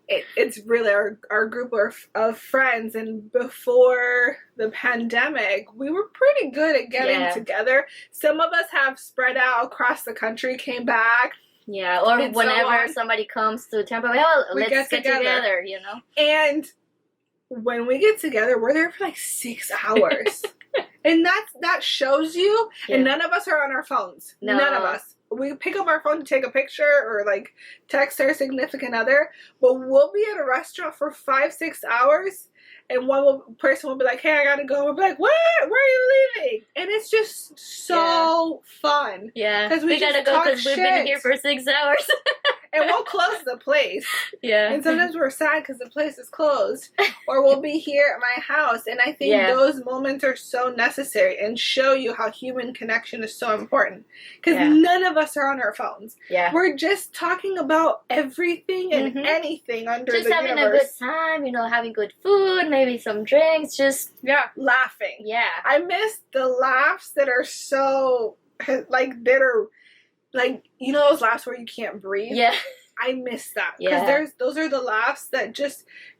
it's really our group of friends. And before the pandemic, we were pretty good at getting together. Some of us have spread out across the country, came back. Yeah, or whenever somebody comes to Tampa, let's get together, you know? And when we get together, we're there for like 6 hours. And that shows you, and none of us are on our phones. No. None of us. We pick up our phone to take a picture or like text our significant other, but we'll be at a restaurant for 5-6 hours, and one person will be like, "Hey, I gotta go." We'll be like, "What? Where are you leaving?" And it's just so fun. Yeah, because we gotta go because we've been here for 6 hours. And we'll close the place. Yeah. And sometimes we're sad because the place is closed. Or we'll be here at my house. And I think those moments are so necessary and show you how human connection is so important. Because none of us are on our phones. Yeah. We're just talking about everything and anything under the universe. Just having a good time, you know, having good food, maybe some drinks, just... Yeah. Laughing. Yeah. I miss the laughs that are so... Like, you know those laughs where you can't breathe? Yeah. I miss that. Because those are the laughs that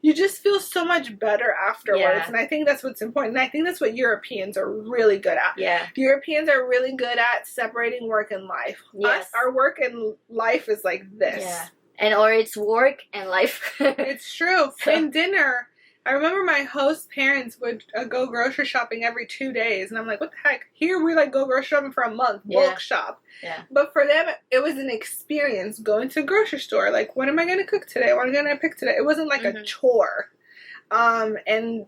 you just feel so much better afterwards. Yeah. And I think that's what's important. And I think that's what Europeans are really good at. Yeah. Europeans are really good at separating work and life. Yes. Our work and life is like this. Yeah. Or it's work and life. It's true. So. And dinner. I remember my host's parents would go grocery shopping every 2 days. And I'm like, what the heck? Here we like go grocery shopping for a month. Bulk shop. Yeah. But for them, it was an experience going to a grocery store. Like, what am I going to cook today? What am I going to pick today? It wasn't like a chore. And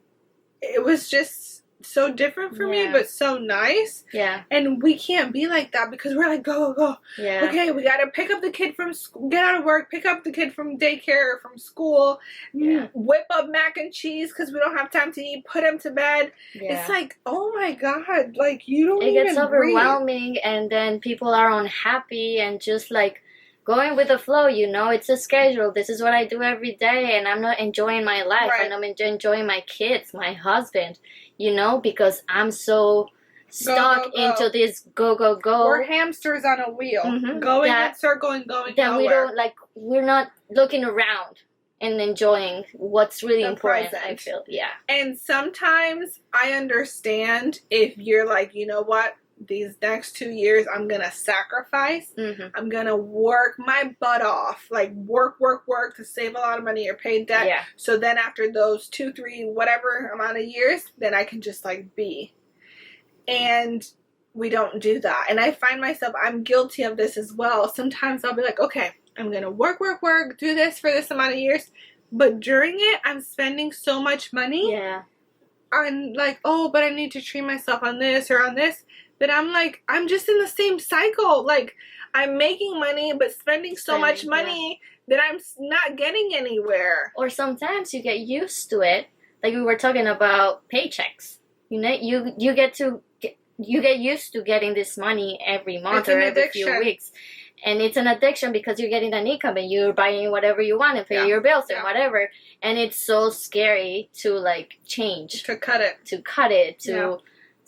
it was just so different for me, but so nice. Yeah. And we can't be like that because we're like, go, go, go. Yeah. Okay, we got to pick up the kid from school, get out of work, pick up the kid from daycare or from school, whip up mac and cheese because we don't have time to eat, put him to bed. Yeah. It's like, oh my God, like you don't even It gets overwhelming and then people are unhappy and just like going with the flow, you know, it's a schedule. This is what I do every day and I'm not enjoying my life and I'm enjoying my kids, my husband, you know, because I'm so stuck into this go. We're hamsters on a wheel, going in circle and going nowhere. We're not looking around and enjoying what's really important, present. I feel, And sometimes I understand if you're like, you know what? These next 2 years, I'm going to sacrifice. I'm going to work my butt off. Like, work to save a lot of money or pay debt. Yeah. So then after those 2, 3, whatever amount of years, then I can just, like, be. And we don't do that. And I find myself, I'm guilty of this as well. Sometimes I'll be like, okay, I'm going to work, do this for this amount of years. But during it, I'm spending so much money. Yeah. On, like, oh, but I need to treat myself on this or on this. That I'm like, I'm just in the same cycle. Like, I'm making money, but spending so much money that I'm not getting anywhere. Or sometimes you get used to it. Like we were talking about paychecks. You know, you get used to getting this money every month or every few weeks. And it's an addiction because you're getting an income and you're buying whatever you want and pay your bills and whatever. And it's so scary to like change. To cut it. To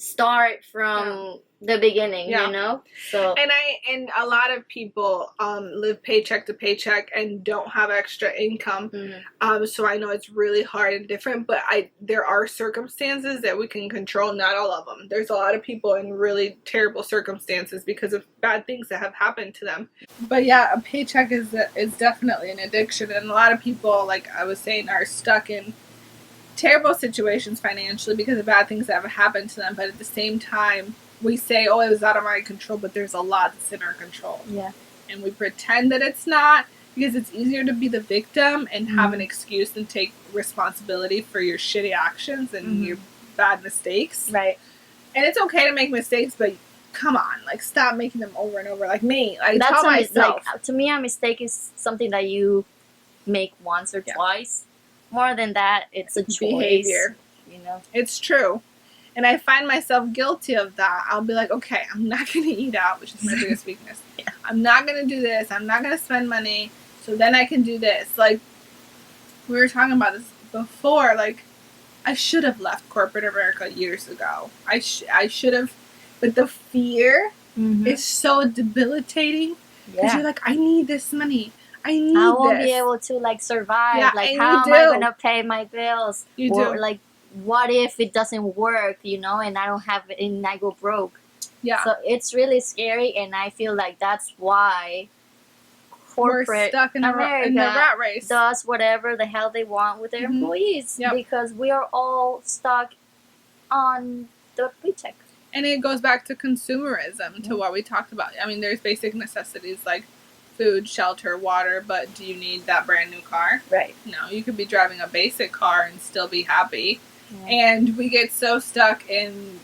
start from the beginning, you know. So and a lot of people live paycheck to paycheck and don't have extra income. So I know it's really hard and different, but there are circumstances that we can control. Not all of them. There's a lot of people in really terrible circumstances because of bad things that have happened to them. But yeah, a paycheck is definitely an addiction, and a lot of people, like I was saying, are stuck in terrible situations financially because of bad things that have happened to them. But at the same time, we say, oh, it was out of my control, but there's a lot that's in our control. Yeah. And we pretend that it's not because it's easier to be the victim and have an excuse than take responsibility for your shitty actions and your bad mistakes. Right. And it's okay to make mistakes, but come on, like, stop making them over and over. Like me, I tell myself. Like, to me, a mistake is something that you make once or twice. More than that, it's a choice. Behavior. You know? It's true. And I find myself guilty of that. I'll be like, okay, I'm not going to eat out, which is my biggest weakness. I'm not going to do this. I'm not going to spend money. So then I can do this. Like, we were talking about this before, like, I should have left corporate America years ago. I should have, but the fear is so debilitating because you're like, I need this money. I won't be able to like survive. Yeah, like, and how am I gonna pay my bills? You or do. like, what if it doesn't work? You know, and I don't have it, and I go broke. Yeah. So it's really scary, and I feel like that's why corporate we're stuck in America in the rat race. Does whatever the hell they want with their employees because we are all stuck on the paycheck. And it goes back to consumerism, to what we talked about. I mean, there's basic necessities like food, shelter, water, but do you need that brand new car? Right. No, you could be driving a basic car and still be happy. And we get so stuck in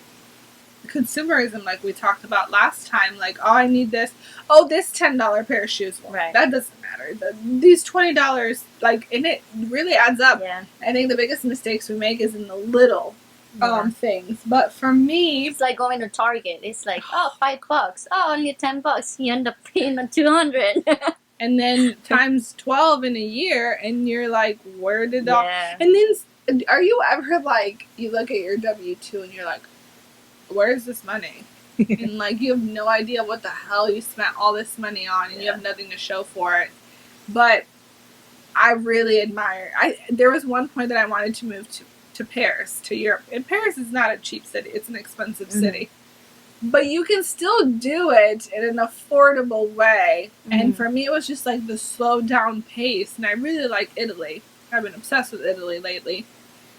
consumerism, like we talked about last time. Like, oh, I need this. Oh, this $10 pair of shoes. Well, that doesn't matter. These $20, like, and it really adds up. Yeah. I think the biggest mistakes we make is in the little things. But for me, it's like going to Target. It's like, oh, $5. Oh, only $10. You end up paying $200. And then times 12 in a year, and you're like, where did all? And then, are you ever like, you look at your W-2 and you're like, where's this money? And like, you have no idea what the hell you spent all this money on, and you have nothing to show for it. But I really admire. There was one point that I wanted to move to Paris, to Europe. And Paris is not a cheap city; it's an expensive city. But you can still do it in an affordable way. And for me, it was just like the slow down pace. And I really like Italy. I've been obsessed with Italy lately.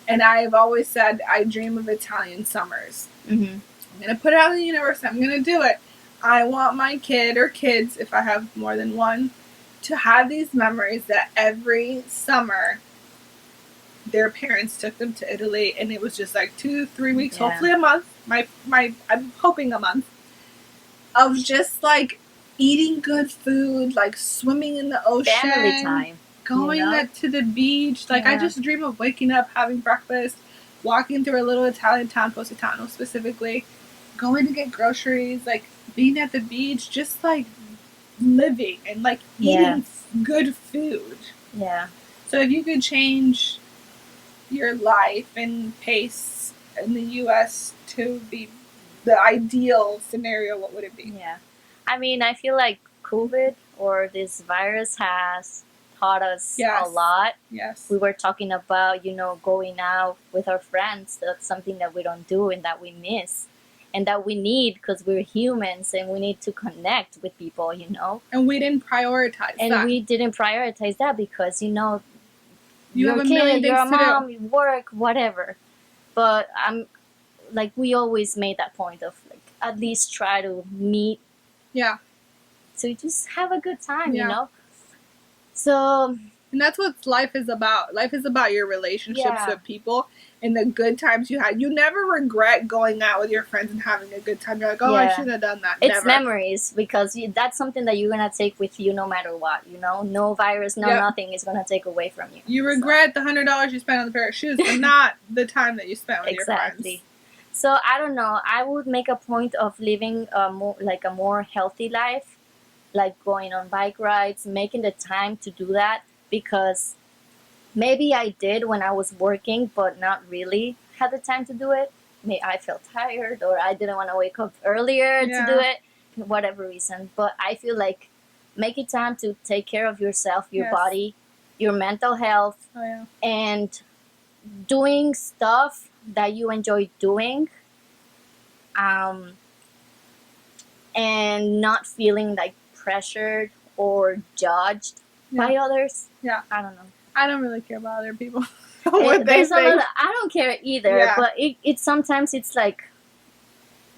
And I've always said I dream of Italian summers. I'm going to put it out in the universe. I'm going to do it. I want my kid or kids, if I have more than one, to have these memories that every summer their parents took them to Italy, and it was just like 2-3 weeks, hopefully a month. I'm hoping a month of just like eating good food, like swimming in the ocean, family time, going to the beach. Like I just dream of waking up, having breakfast, walking through a little Italian town, Positano specifically, going to get groceries, like being at the beach, just like living and like eating good food. Yeah. So if you could change your life and pace in the U.S. to be the ideal scenario, what would it be? Yeah. I mean, I feel like COVID or this virus has taught us a lot. Yes. We were talking about, going out with our friends. That's something that we don't do and that we miss and that we need because we're humans and we need to connect with people, And we didn't prioritize that. And we didn't prioritize that because, you you're have a kid, you're a mom, do. you work, whatever. But we always made that point of like at least try to meet. Yeah. To just have a good time, So. And that's what life is about. Life is about your relationships with people and the good times you had. You never regret going out with your friends and having a good time. You're like, I shouldn't have done that. It's memories because that's something that you're going to take with you no matter what, No virus, nothing is going to take away from you. You regret the $100 you spent on the pair of shoes, but not the time that you spent with your friends. So, I don't know. I would make a point of living a more healthy life, like going on bike rides, making the time to do that. Because maybe I did when I was working, but not really had the time to do it. Maybe I felt tired or I didn't want to wake up earlier to do it, whatever reason. But I feel like making time to take care of yourself, your body, your mental health, and doing stuff that you enjoy doing, and not feeling like pressured or judged by others. Yeah. I don't know. I don't really care about other people. I don't care either, but it sometimes it's like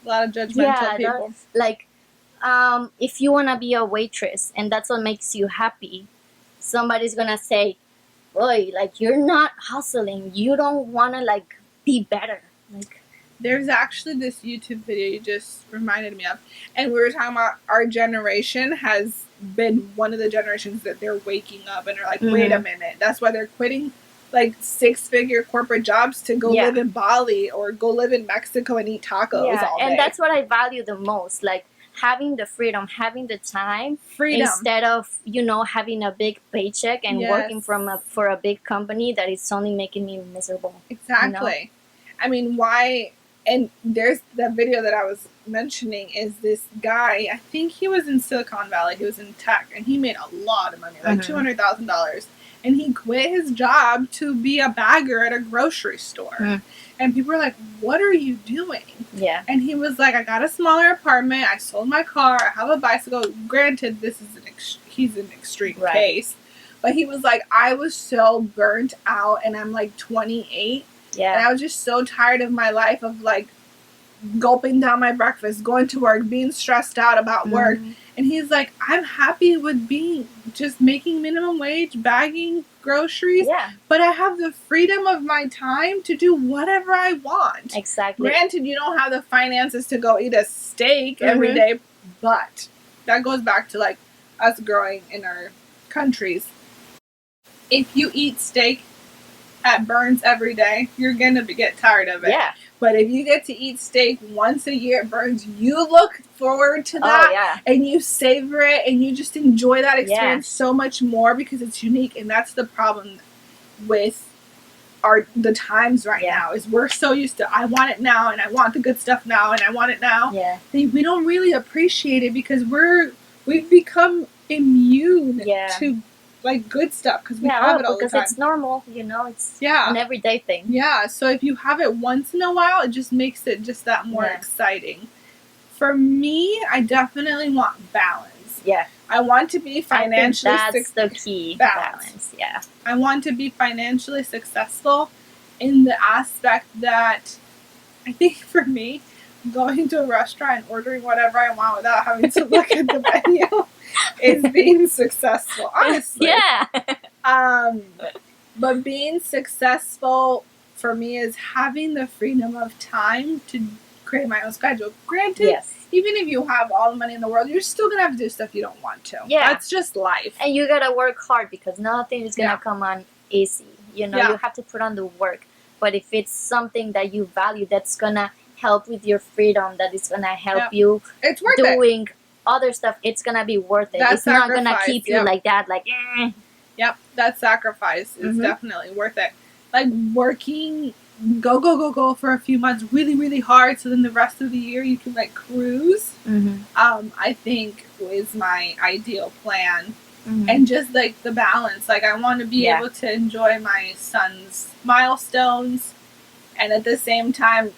a lot of judgmental people. Like, if you want to be a waitress and that's what makes you happy, somebody's gonna say, boy, like you're not hustling, you don't want to like be better. Like, there's actually this YouTube video you just reminded me of, and we were talking about our generation has been one of the generations that they're waking up and are like, wait a minute, that's why they're quitting like 6-figure corporate jobs to go live in Bali or go live in Mexico and eat tacos all day. And that's what I value the most, like having the freedom, having the time, freedom, instead of, you know, having a big paycheck and working for a big company that is only making me miserable. Exactly. You know? I mean, why? And there's that video that I was mentioning is this guy, I think he was in Silicon Valley, he was in tech, and he made a lot of money, like $200,000. And he quit his job to be a bagger at a grocery store. And people were like, what are you doing? Yeah. And he was like, I got a smaller apartment, I sold my car, I have a bicycle. Granted, this is he's an extreme case. But he was like, I was so burnt out, and I'm like 28. Yeah. And I was just so tired of my life of like gulping down my breakfast, going to work, being stressed out about work. And he's like, I'm happy with just making minimum wage, bagging groceries. Yeah. But I have the freedom of my time to do whatever I want. Exactly. Granted, you don't have the finances to go eat a steak every day, but that goes back to like us growing in our countries. If you eat steak at Burns every day, you're gonna get tired of it. Yeah. But if you get to eat steak once a year at Burns, you look forward to that, and you savor it, and you just enjoy that experience so much more because it's unique. And that's the problem with the times right now, is we're so used to, I want it now, and I want the good stuff now, and I want it now. Yeah. We don't really appreciate it because we've become immune to like good stuff because we have it all the time. Because it's normal, you know, it's an everyday thing. Yeah, so if you have it once in a while, it just makes it just that more exciting. For me, I definitely want balance. Yeah. I want to be financially that's the key. Balance. Yeah. I want to be financially successful in the aspect that I think for me, going to a restaurant and ordering whatever I want without having to look at the menu is being successful, honestly. Yeah. But being successful for me is having the freedom of time to create my own schedule. Granted, even if you have all the money in the world, you're still going to have to do stuff you don't want to. Yeah. That's just life. And you got to work hard because nothing is going to come on easy. You know, you have to put on the work. But if it's something that you value, that's going to help with your freedom, that is going to help you it's worth doing other stuff, it's going to be worth it. It's not going to keep you like that, like, Yep, that sacrifice is definitely worth it. Like working, go for a few months really, really hard, so then the rest of the year you can like cruise. I think is my ideal plan. And just like the balance, like I want to be able to enjoy my son's milestones, and at the same time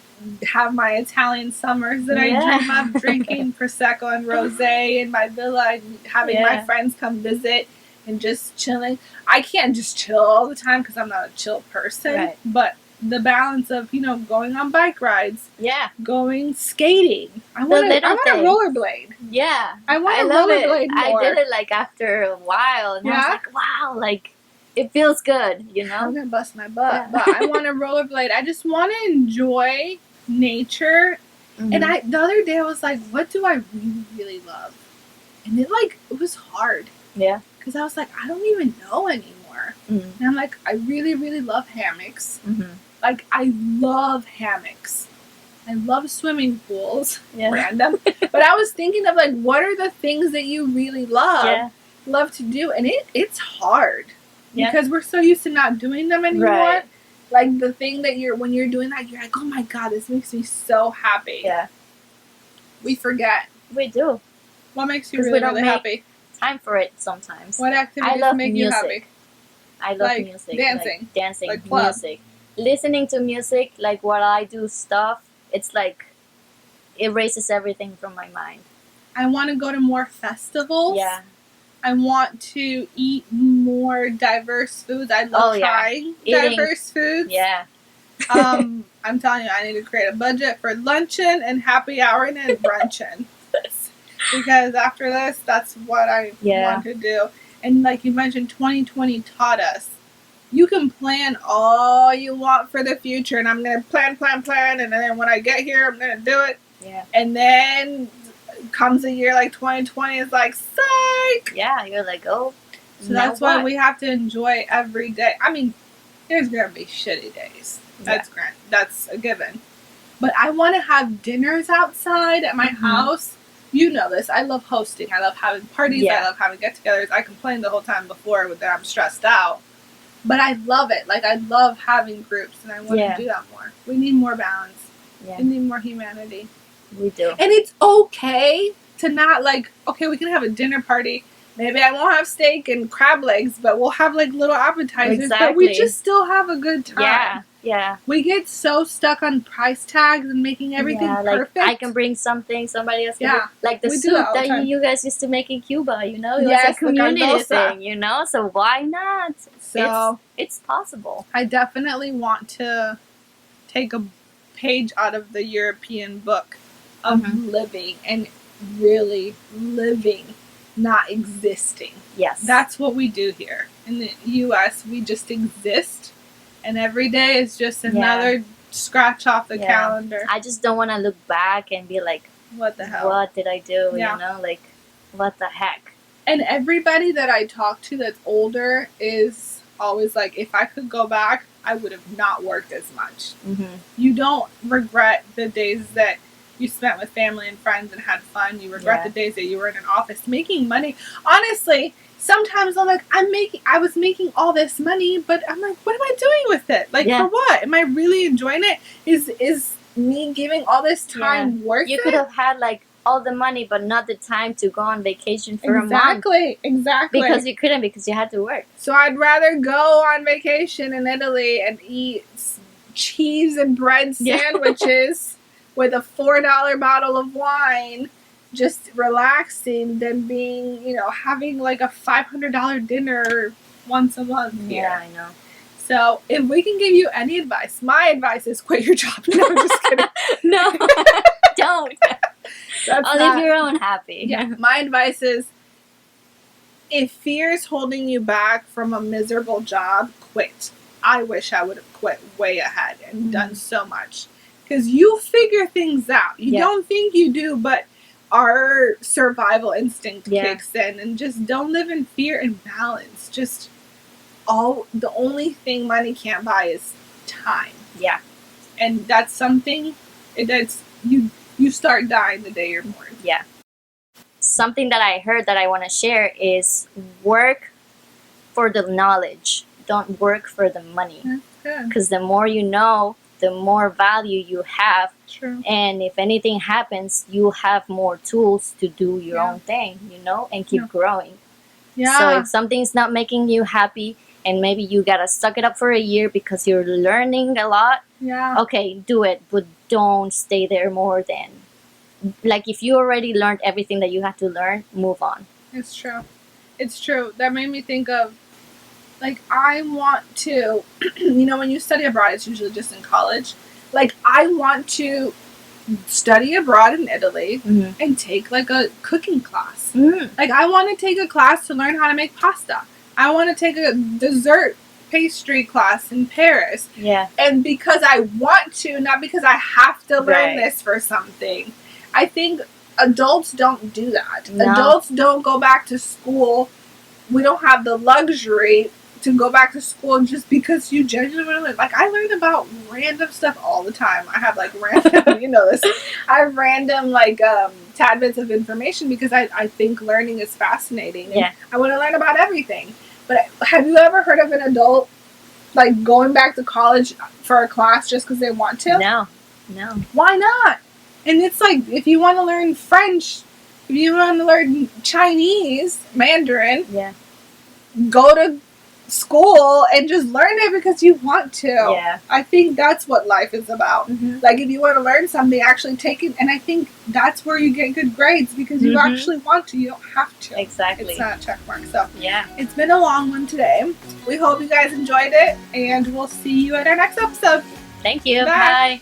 have my Italian summers that I dream of, drinking Prosecco and Rosé in my villa, and having my friends come visit and just chilling. I can't just chill all the time because I'm not a chill person, but the balance of, you know, going on bike rides, going skating. I want to rollerblade. Yeah, I want to rollerblade more. I did it like after a while, and I was like, wow, like it feels good, you know. I'm gonna bust my butt, but I want to rollerblade. I just want to enjoy nature. And the other day I was like, what do I really, really love? And it was hard. Yeah. Because I was like, I don't even know anymore. And I'm like, I really, really love hammocks. Like, I love hammocks. I love swimming pools. Random. But I was thinking of, like, what are the things that you really love to do? And it's hard. Because we're so used to not doing them anymore. Right. Like, the thing that when you're doing that, you're like, oh my God, this makes me so happy. Yeah. We forget. We do. What makes you really, really happy? Time for it sometimes. What activities make you happy? I love music. Dancing. Like dancing, music. Listening to music, like while I do stuff, it's like it erases everything from my mind. I want to go to more festivals. Yeah. I want to eat more diverse foods. I love trying diverse foods. Yeah. I'm telling you, I need to create a budget for luncheon and happy hour and then bruncheon. Because after this, that's what I want to do. And like you mentioned, 2020 taught us, you can plan all you want for the future. And I'm going to plan. And then when I get here, I'm going to do it. Yeah. And then comes a year like 2020, is like, psych! Yeah, you're like, oh. So that's why we have to enjoy every day. I mean, there's going to be shitty days. That's a given. But I want to have dinners outside at my house you know this. I love hosting. I love having parties. Yeah. I love having get-togethers. I complained the whole time before that I'm stressed out. But I love it. Like, I love having groups, and I want to do that more. We need more balance. Yeah. We need more humanity. We do. And it's okay to not, like, okay, we can have a dinner party. Maybe I won't have steak and crab legs, but we'll have, like, little appetizers. Exactly. But we just still have a good time. Yeah. Yeah. We get so stuck on price tags and making everything perfect. Like, I can bring something, somebody else can do. Like the We soup that you guys used to make in Cuba, you know? It was a community thing, you know? So why not? So it's possible. I definitely want to take a page out of the European book of living and really living, not existing. Yes. That's what we do here. In the U.S., we just exist. And every day is just another scratch off the calendar. I just don't want to look back and be like, what the hell? What did I do? You know, like, what the heck? And everybody that I talk to that's older is always like, if I could go back, I would have not worked as much. Mm-hmm. You don't regret the days that you spent with family and friends and had fun. You regret the days that you were in an office making money. Honestly, sometimes I'm like, I was making all this money, but I'm like, what am I doing with it? Like, for what? Am I really enjoying it? Is me giving all this time worth it? You could have had, like, all the money, but not the time to go on vacation for a month. Exactly. Because you couldn't, because you had to work. So I'd rather go on vacation in Italy and eat cheese and bread sandwiches with a $4 bottle of wine, just relaxing, than being, you know, having like a $500 dinner once a month here. Yeah, I know. So if we can give you any advice, my advice is quit your job. No, I'm just kidding. No, don't. I'll leave your own happy. Yeah, my advice is, if fear is holding you back from a miserable job, quit. I wish I would have quit way ahead and done so much. Because you figure things out. You don't think you do, but our survival instinct kicks in. And just don't live in fear, and balance. Just the only thing money can't buy is time. Yeah. And that's something that's you start dying the day you're born. Yeah. Something that I heard that I want to share is work for the knowledge. Don't work for the money. That's good. Because the more you know, the more value you have. True. And if anything happens, you have more tools to do your own thing, you know, and keep growing. Yeah. So if something's not making you happy, and maybe you gotta suck it up for a year because you're learning a lot. Yeah. Okay, do it, but don't stay there more than. Like, if you already learned everything that you have to learn, move on. It's true. It's true. That made me think of, like, I want to, you know, when you study abroad, it's usually just in college. Like, I want to study abroad in Italy and take, like, a cooking class. Like, I want to take a class to learn how to make pasta. I want to take a dessert pastry class in Paris. Yeah. And because I want to, not because I have to learn this for something. I think adults don't do that. No. Adults don't go back to school. We don't have the luxury to go back to school just because you genuinely, like, I learn about random stuff all the time. I have, like, random, you know this, I have random, like, tidbits of information because I think learning is fascinating. And I want to learn about everything. But have you ever heard of an adult, like, going back to college for a class just because they want to? No. Why not? And it's like, if you want to learn French, if you want to learn Chinese, Mandarin, go to school and just learn it because you want to. Yeah. I think that's what life is about. Like, if you want to learn something, actually take it. And I think that's where you get good grades, because you actually want to. You don't have to. Exactly. It's not a check mark. So yeah, it's been a long one today. We hope you guys enjoyed it, and we'll see you at our next episode. Thank you. Bye. Bye.